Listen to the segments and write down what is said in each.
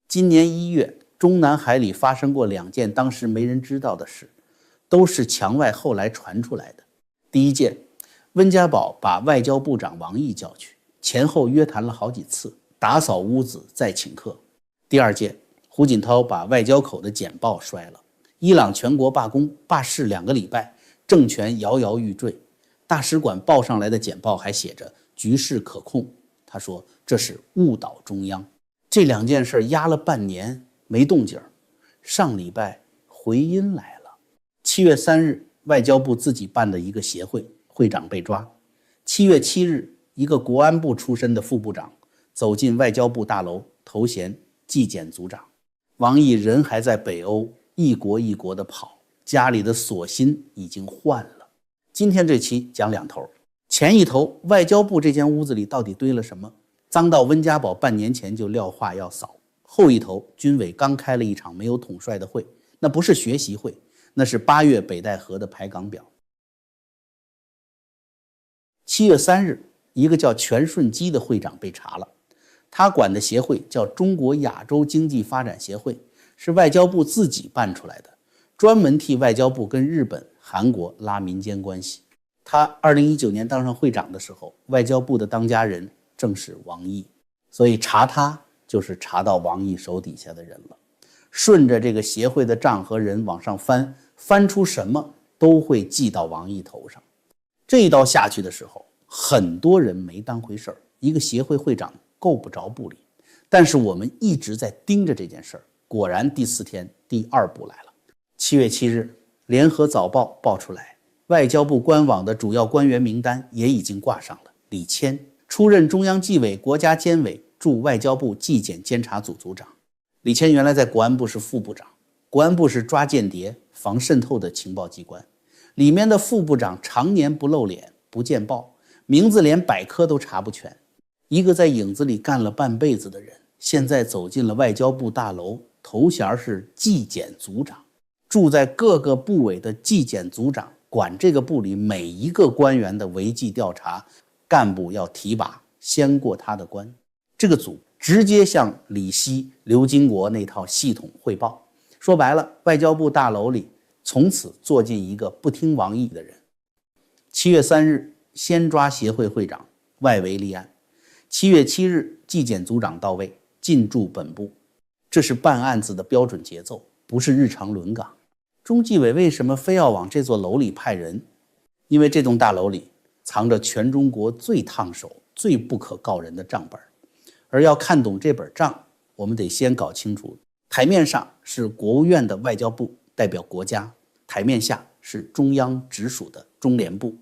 今年1月，中南海里发生过2件当时没人知道的事，都是墙外后来传出来的。第一件，温家宝把外交部长王毅叫去，前后约谈了好几次，打扫屋子再请客。第二件，胡锦涛把外交口的简报摔了，伊朗全国罢工罢市2个礼拜，政权摇摇欲坠。大使馆报上来的简报还写着局势可控，他说这是误导中央。这2件事压了半年没动静，上礼拜回音来了。7月3日，外交部自己办的一个协会，会长被抓。7月7日，一个国安部出身的副部长走进外交部大楼，头衔纪检组长。王毅人还在北欧，一国一国的跑，家里的锁芯已经换了。今天这期讲2头，前一头，外交部这间屋子里到底堆了什么？脏到温家宝半年前就撂话要扫。后一头，军委刚开了一场没有统帅的会，那不是学习会，那是8月北戴河的排岗表。7月3日，一个叫全顺基的会长被查了，他管的协会叫中国亚洲经济发展协会，是外交部自己办出来的，专门替外交部跟日本、韩国拉民间关系。他2019年当上会长的时候，外交部的当家人正是王毅，所以查他就是查到王毅手底下的人了。顺着这个协会的账和人往上翻，翻出什么都会记到王毅头上。这一刀下去的时候，很多人没当回事儿，一个协会会长够不着部里。但是我们一直在盯着这件事儿，果然第4天第2步来了。7月7日，联合早报报出来，外交部官网的主要官员名单也已经挂上了。李谦出任中央纪委国家监委驻外交部纪检监察组组长。李谦原来在国安部是副部长，国安部是抓间谍、防渗透的情报机关，里面的副部长常年不露脸、不见报，名字连百科都查不全。一个在影子里干了半辈子的人，现在走进了外交部大楼，头衔是纪检组长。住在各个部委的纪检组长管这个部里每一个官员的违纪调查，干部要提拔，先过他的关。这个组直接向李希、刘金国那套系统汇报。说白了，外交部大楼里从此坐进一个不听王毅的人。7月3日，先抓协会会长，外围立案。7月7日，纪检组长到位，进驻本部。这是办案子的标准节奏，不是日常轮岗。中纪委为什么非要往这座楼里派人？因为这栋大楼里藏着全中国最烫手、最不可告人的账本。而要看懂这本账，我们得先搞清楚，台面上是国务院的外交部代表国家，台面下是中央直属的中联部。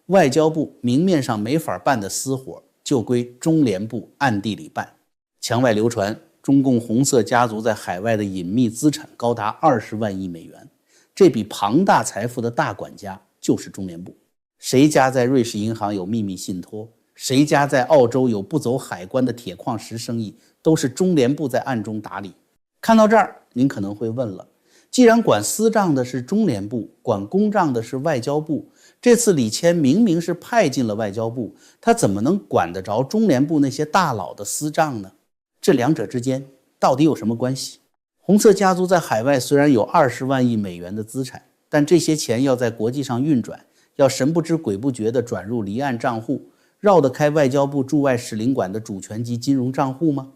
外交部明面上没法办的私活，就归中联部暗地里办。墙外流传，中共红色家族在海外的隐秘资产高达20万亿美元，这笔庞大财富的大管家就是中联部。谁家在瑞士银行有秘密信托，谁家在澳洲有不走海关的铁矿石生意，都是中联部在暗中打理。看到这儿，您可能会问了，既然管私账的是中联部，管公账的是外交部，这次李谦明明是派进了外交部，他怎么能管得着中联部那些大佬的私账呢？这两者之间到底有什么关系？红色家族在海外虽然有20万亿美元的资产，但这些钱要在国际上运转，要神不知鬼不觉地转入离岸账户，绕得开外交部驻外使领馆的主权级金融账户吗？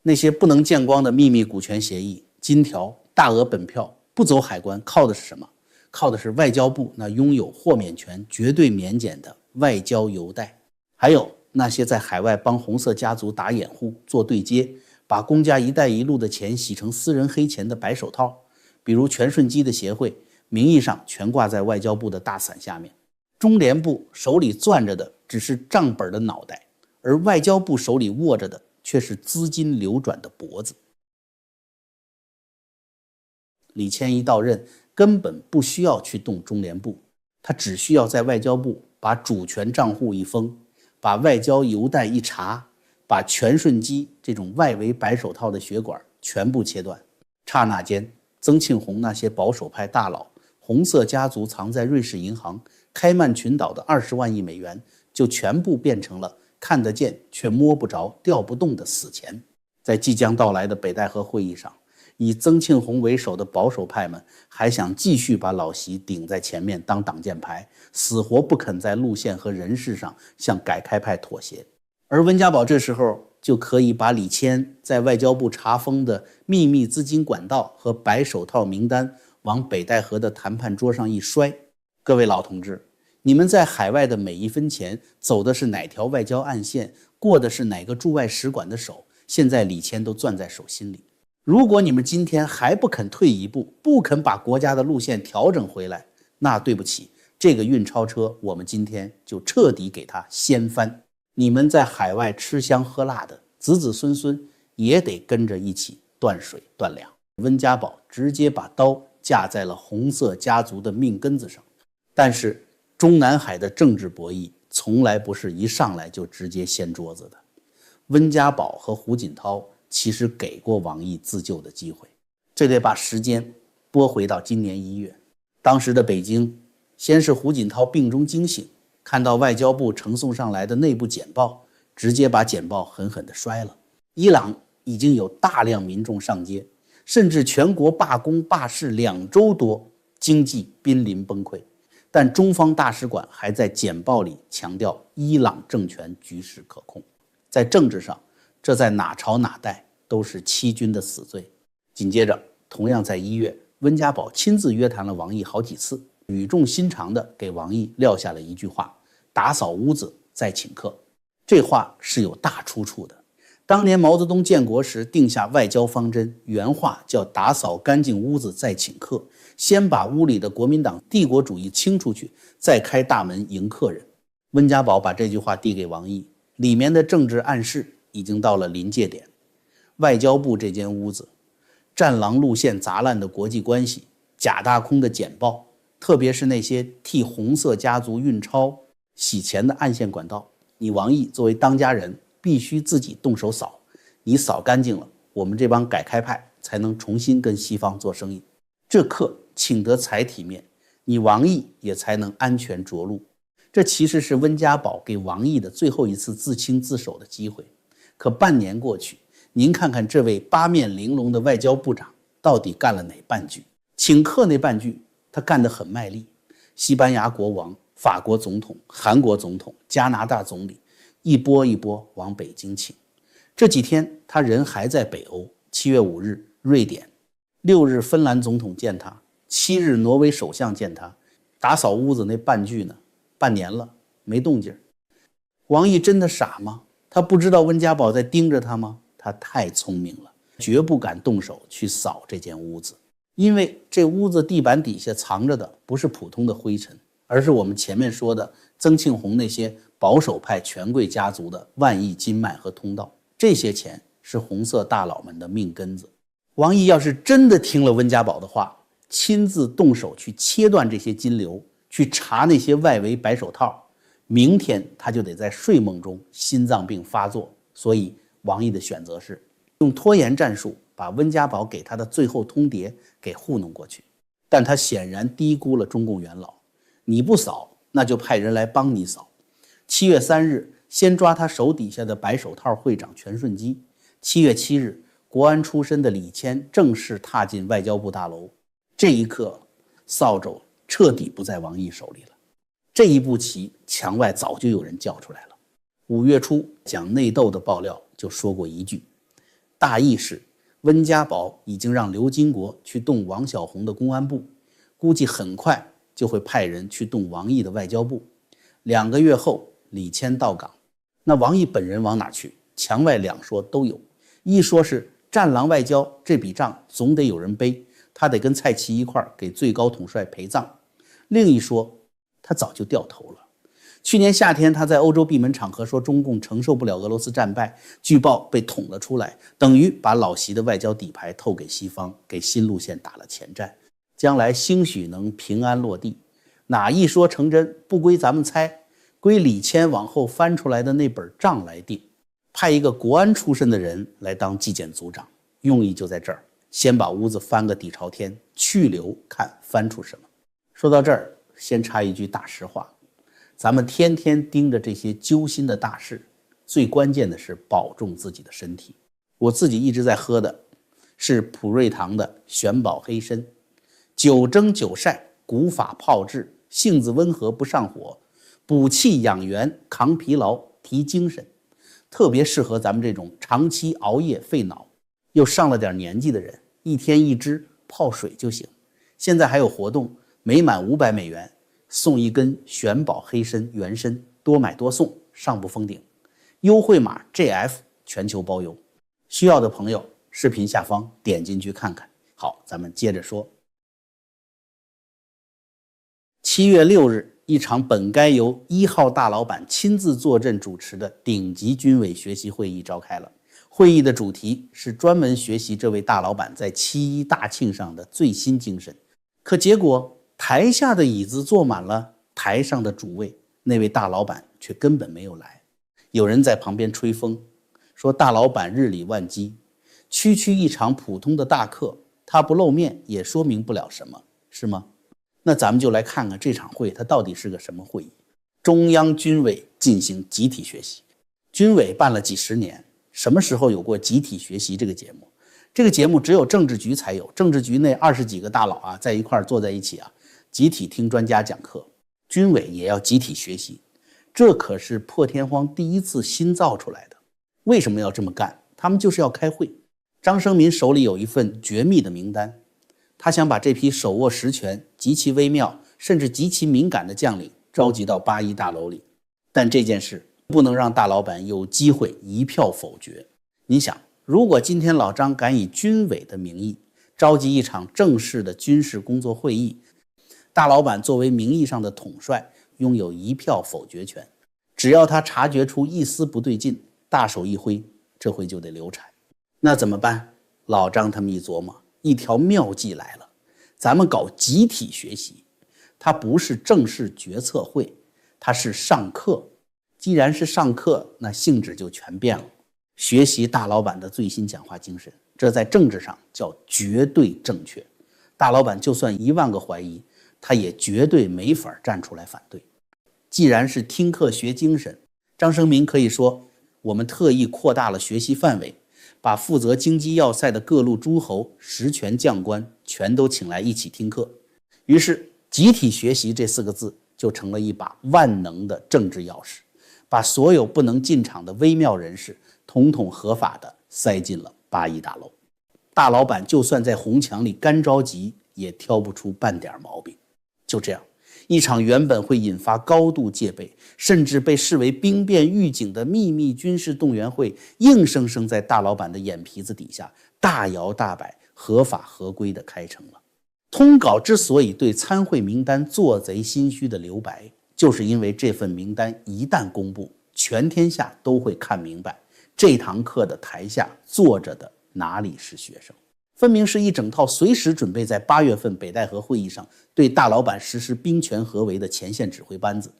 那些不能见光的秘密股权协议、金条、大额本票不走海关，靠的是什么？靠的是外交部那拥有豁免权绝对免检的外交邮贷，还有那些在海外帮红色家族打掩护、做对接，把公家一带一路的钱洗成私人黑钱的白手套，比如全顺基的协会，名义上全挂在外交部的大伞下面。中联部手里攥着的只是账本的脑袋，而外交部手里握着的却是资金流转的脖子。李谦一到任，根本不需要去动中联部，他只需要在外交部把主权账户一封，把外交邮贷一查，把全顺基这种外围白手套的血管全部切断。刹那间，曾庆红那些保守派大佬，红色家族藏在瑞士银行、开曼群岛的20万亿美元，就全部变成了看得见却摸不着、调不动的死钱。在即将到来的北戴河会议上，以曾庆红为首的保守派们还想继续把老习顶在前面当挡箭牌，死活不肯在路线和人事上向改开派妥协。而温家宝这时候就可以把李谦在外交部查封的秘密资金管道和白手套名单往北戴河的谈判桌上一摔。各位老同志，你们在海外的每一分钱走的是哪条外交暗线，过的是哪个驻外使馆的手，现在李谦都攥在手心里。如果你们今天还不肯退一步，不肯把国家的路线调整回来，那对不起，这个运钞车我们今天就彻底给它掀翻。你们在海外吃香喝辣的子子孙孙也得跟着一起断水断粮。温家宝直接把刀架在了红色家族的命根子上。但是中南海的政治博弈从来不是一上来就直接掀桌子的。温家宝和胡锦涛其实给过王毅自救的机会。这得把时间拨回到今年1月，当时的北京，先是胡锦涛病中惊醒，看到外交部呈送上来的内部简报，直接把简报狠狠地摔了。伊朗已经有大量民众上街，甚至全国罢工罢市2周多，经济濒临崩溃。但中方大使馆还在简报里强调伊朗政权局势可控。在政治上，这在哪朝哪代都是欺君的死罪。紧接着，同样在1月，温家宝亲自约谈了王毅好几次，语重心长地给王毅撂下了一句话：打扫屋子再请客。这话是有大出处的。当年毛泽东建国时定下外交方针，原话叫打扫干净屋子再请客，先把屋里的国民党帝国主义清出去，再开大门迎客人。温家宝把这句话递给王毅，里面的政治暗示已经到了临界点。外交部这间屋子，战狼路线砸烂的国际关系，假大空的简报，特别是那些替红色家族运钞洗钱的暗线管道，你王毅作为当家人必须自己动手扫，你扫干净了，我们这帮改开派才能重新跟西方做生意。这课请得才体面，你王毅也才能安全着陆。这其实是温家宝给王毅的最后一次自清自守的机会。可半年过去，您看看这位八面玲珑的外交部长到底干了哪半句？请客那半句他干得很卖力，西班牙国王、法国总统、韩国总统、加拿大总理一波一波往北京请。这几天他人还在北欧，7月5日瑞典，6日芬兰总统见他，7日挪威首相见他。打扫屋子那半句呢，半年了没动静。王毅真的傻吗？他不知道温家宝在盯着他吗？他太聪明了，绝不敢动手去扫这间屋子。因为这屋子地板底下藏着的不是普通的灰尘，而是我们前面说的曾庆红那些保守派权贵家族的万亿金脉和通道。这些钱是红色大佬们的命根子。王毅要是真的听了温家宝的话，亲自动手去切断这些金流，去查那些外围白手套，明天他就得在睡梦中心脏病发作。所以王毅的选择是用拖延战术把温家宝给他的最后通牒给糊弄过去。但他显然低估了中共元老，你不扫，那就派人来帮你扫。7月3日，先抓他手底下的白手套会长全顺基。7月7日，国安出身的李谦正式踏进外交部大楼。这一刻，扫帚彻底不在王毅手里了。这一步棋，墙外早就有人叫出来了。5月初讲内斗的爆料就说过一句，大意是温家宝已经让刘金国去动王小洪的公安部，估计很快就会派人去动王毅的外交部。2个月后，李谦到岗。那王毅本人往哪去？墙外两说都有。一说是战狼外交，这笔账总得有人背，他得跟蔡奇一块给最高统帅陪葬。另一说，他早就掉头了。去年夏天，他在欧洲闭门场合说中共承受不了俄罗斯战败，据报被捅了出来，等于把老习的外交底牌透给西方，给新路线打了前站，将来兴许能平安落地。哪一说成真，不归咱们猜，归李谦往后翻出来的那本账来定。派一个国安出身的人来当纪检组长，用意就在这儿，先把屋子翻个底朝天，去留看翻出什么。说到这儿，先插一句大实话，咱们天天盯着这些揪心的大事，最关键的是保重自己的身体。我自己一直在喝的是普瑞堂的玄宝黑参，久蒸久晒，古法炮制，性子温和不上火，补气养元，抗疲劳，提精神，特别适合咱们这种长期熬夜费脑又上了点年纪的人，一天一支泡水就行。现在还有活动，每满$500送一根玄宝黑参原参，多买多送，上不封顶。优惠码 GF 全球包邮，需要的朋友视频下方点进去看看。好，咱们接着说。7月6日，一场本该由1号大老板亲自坐镇主持的顶级军委学习会议召开了。会议的主题是专门学习这位大老板在7·1大庆上的最新精神。可结果台下的椅子坐满了，台上的主位那位大老板却根本没有来。有人在旁边吹风，说大老板日理万机，区区一场普通的大课，他不露面也说明不了什么，是吗？那咱们就来看看这场会它到底是个什么会议。中央军委进行集体学习，军委办了几十年，什么时候有过集体学习这个节目？这个节目只有政治局才有，政治局那20几个大佬啊，在一块坐在一起啊，集体听专家讲课。军委也要集体学习，这可是破天荒第一次新造出来的。为什么要这么干？他们就是要开会。张生民手里有一份绝密的名单，他想把这批手握实权、极其微妙甚至极其敏感的将领召集到8·1大楼里。但这件事不能让大老板有机会一票否决。你想，如果今天老张敢以军委的名义召集一场正式的军事工作会议，大老板作为名义上的统帅，拥有一票否决权，只要他察觉出一丝不对劲，大手一挥，这回就得流产。那怎么办？老张他们一琢磨，一条妙计来了，咱们搞集体学习，它不是正式决策会，它是上课。既然是上课，那性质就全变了。学习大老板的最新讲话精神，这在政治上叫绝对正确。大老板就算1万个怀疑，他也绝对没法站出来反对。既然是听课学精神，张生民可以说，我们特意扩大了学习范围，把负责经济要塞的各路诸侯、实权将官全都请来一起听课。于是集体学习这4个字就成了一把万能的政治钥匙，把所有不能进场的微妙人士统统合法的塞进了8·1大楼。大老板就算在红墙里干着急，也挑不出半点毛病。就这样，一场原本会引发高度戒备，甚至被视为兵变预警的秘密军事动员会，硬生生在大老板的眼皮子底下大摇大摆、合法合规的开成了。通稿之所以对参会名单做贼心虚的留白，就是因为这份名单一旦公布，全天下都会看明白这堂课的台下坐着的哪里是学生。分明是一整套随时准备在8月份北戴河会议上对大老板实施兵权合围的前线指挥班子。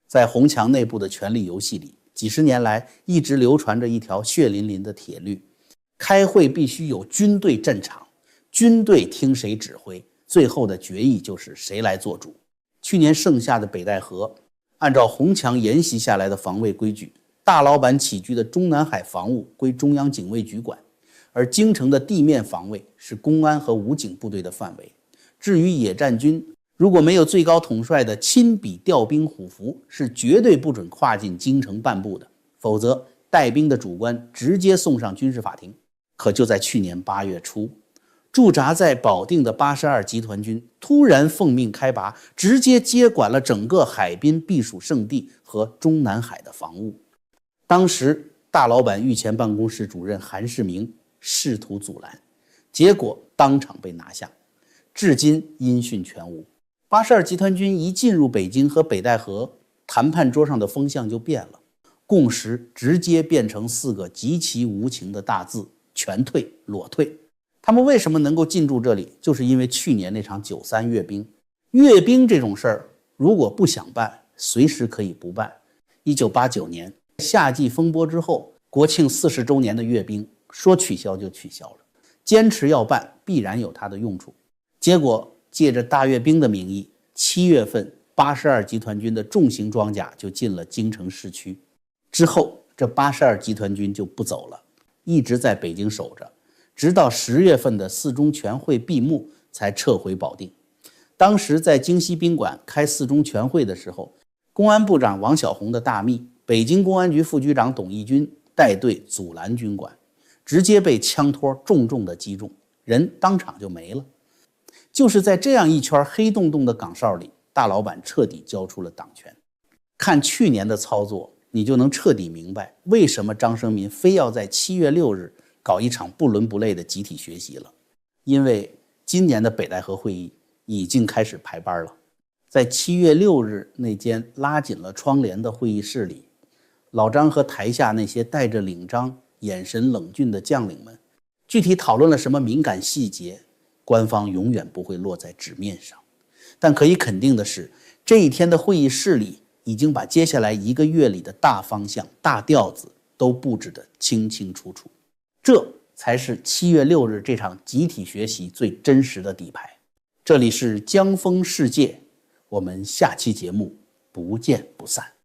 在红墙内部的权力游戏里，几十年来一直流传着一条血淋淋的铁律：开会必须有军队镇场，军队听谁指挥，最后的决议就是谁来做主。去年盛夏的北戴河，按照红墙沿袭下来的防卫规矩，大老板起居的中南海防务归中央警卫局管，而京城的地面防卫是公安和武警部队的范围。至于野战军，如果没有最高统帅的亲笔调兵虎符，是绝对不准跨进京城半步的，否则带兵的主官直接送上军事法庭。可就在去年8月初，驻扎在保定的82集团军突然奉命开拔，直接接管了整个海滨避暑胜地和中南海的防务。当时大老板御前办公室主任韩世明试图阻拦，结果当场被拿下，至今音讯全无。82集团军一进入北京和北戴河，谈判桌上的风向就变了，共识直接变成4个极其无情的大字：全退、裸退。他们为什么能够进驻这里，就是因为去年那场93阅兵。阅兵这种事儿，如果不想办，随时可以不办。1989年夏季风波之后，国庆40周年的阅兵说取消就取消了，坚持要办必然有它的用处。结果借着大阅兵的名义，7月份82集团军的重型装甲就进了京城市区。之后这82集团军就不走了，一直在北京守着，直到10月份的四中全会闭幕才撤回保定。当时在京西宾馆开四中全会的时候，公安部长王小洪的大秘北京公安局副局长董义军带队阻拦军管，直接被枪托重重的击中，人当场就没了。就是在这样一圈黑洞洞的岗哨里，大老板彻底交出了党权。看去年的操作，你就能彻底明白为什么张生民非要在7月6日搞一场不伦不类的集体学习了。因为今年的北戴河会议已经开始排班了。在7月6日那间拉紧了窗帘的会议室里，老张和台下那些带着领章、眼神冷峻的将领们，具体讨论了什么敏感细节，官方永远不会落在纸面上。但可以肯定的是，这一天的会议室里已经把接下来1个月里的大方向、大调子都布置得清清楚楚。这才是7月6日这场集体学习最真实的底牌。这里是江风世界，我们下期节目不见不散。